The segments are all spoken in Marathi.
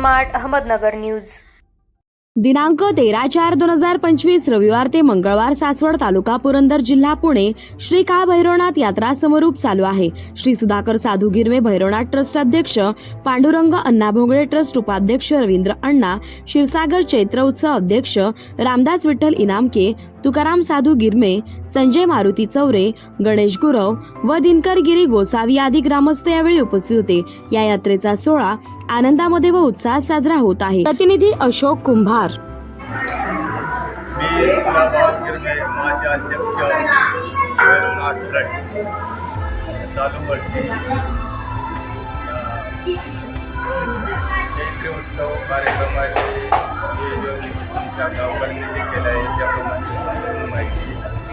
Smart Ahmednagar news. दिनांक 13/4/2025 रविवार ते मंगळवार सासवड तालुका पुरंदर जिल्हा पुणे श्री काळ भैरवनाथ यात्रा समारोप चालू आहे। श्री सुधाकर साधू गिरमे भैरवनाथ ट्रस्ट अध्यक्ष, पांडुरंग अण्णा भोंगळे ट्रस्ट उपाध्यक्ष, रवींद्र अण्णा क्षीरसागर चैत्र उत्सव अध्यक्ष, रामदास विठ्ठल इनामके, तुकाराम साधू गिरमे, संजय मारुती चौरे, गणेश गुरव व दिनकर गिरी गोसावी आदी ग्रामस्थ यावेळी उपस्थित होते। या यात्रेचा सोहळा आनंदामध्ये व उत्साहात साजरा होत आहे। प्रतिनिधी अशोक कुंभार। मी सुधाकर गिरमे, माझे अध्यक्ष भैरवनाथ ट्रस्ट। चालू वर्षी चैत्र उत्सव कार्यक्रमाचे नियोजन आमच्या गावकऱ्यांनी केलं आहे, त्याप्रमाणे संपूर्ण माहिती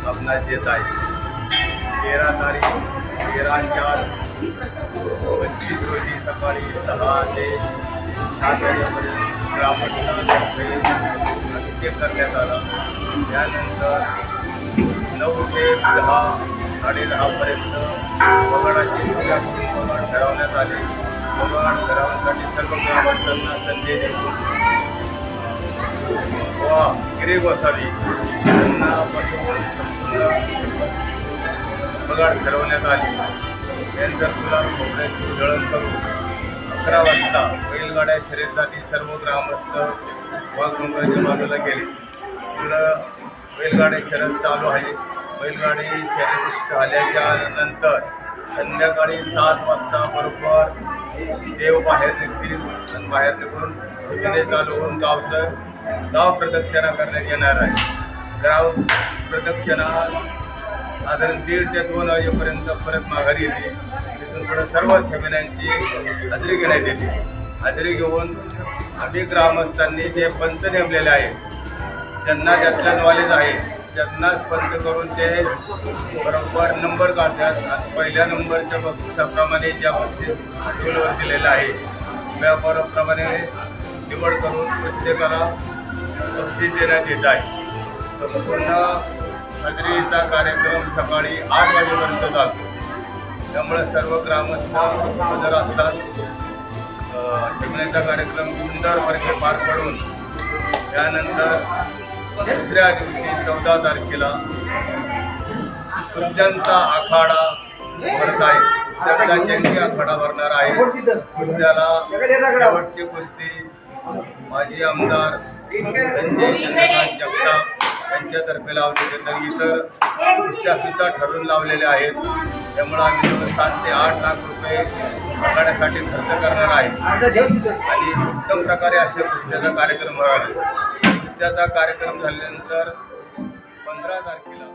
आपणास देत आहे। 13/4/25 रोजी सकाळी 6 ते 7 वाजेपर्यंत ग्रामस्थांतर्फे अभिषेक करण्यात आला। त्यानंतर 9 ते 10 साडे 10पर्यंत वगाडाची पूजा करून वगाड ठरवण्यात आले। वगाड ठरवण्यासाठी सर्व ग्रामस्थांना संधी देऊन व गिरी गोसावी यांना बसवून संपूर्ण वगाड ठरवण्यात आली। त्यानंतर गुलाब खोबऱ्याची जळण करून 11 वाजता बैलगाड्या शर्यतीसाठी सर्व ग्रामस्थ वाघडोंगराच्या बाजूला गेले। पुढं बैलगाड्या शर्यत चालू आहे। बैलगाडी शर्यत झाल्याच्या नंतर संध्याकाळी 7 वाजता बरोबर देव बाहेर निघतील आणि बाहेर निघून सगळे चालू होऊन गाव प्रदक्षिणा करण्यात येणार आहे। गाव प्रदक्षिणा साधारण 1:30 ते 2 वाजेपर्यंत परत माघारी येते। तिथून पुढे सर्व सेमिनांची हजेरी घेण्यात येते। हजेरी घेऊन आम्ही ग्रामस्थांनी जे पंच नेमलेले आहेत, ज्यांना त्यातलं नॉलेज आहे, त्यांनाच पंच करून ते बरोबर नंबर काढतात आणि पहिल्या नंबरच्या बक्षिसाप्रमाणे ज्या बक्षीस शेड्यूलवर दिलेलं आहे त्याप्रमाणे निवड करून प्रत्येकाला बक्षीस देण्यात येत आहे। संपूर्ण हजेरीचा कार्यक्रम सकाळी 8 वाजेपर्यंत चालतो। त्यामुळे सर्व ग्रामस्थ हजर असतात। चिमण्याचा कार्यक्रम सुंदरपणे पार पडून त्यानंतर दुसऱ्या दिवशी 14 तारखेला कुस्त्यांचा आखाडा भरत आहे। कुस्त्यांचा जंगी आखाडा भरणार आहे। कुस्त्याला शेवटची कुस्ती माजी आमदार संजय चंद्रकांत जगताप यांच्यातर्फे लावलेले, तर इतर कुस्त्यासुद्धा ठरवून लावलेल्या आहेत। त्यामुळे आम्ही 7 ते 8 लाख रुपये आखाड्यासाठी खर्च करणार आहे आणि उत्तम प्रकारे असे कुस्त्याचा कार्यक्रम होणार आहे। कुस्त्याचा कार्यक्रम झाल्यानंतर 15 तारखेला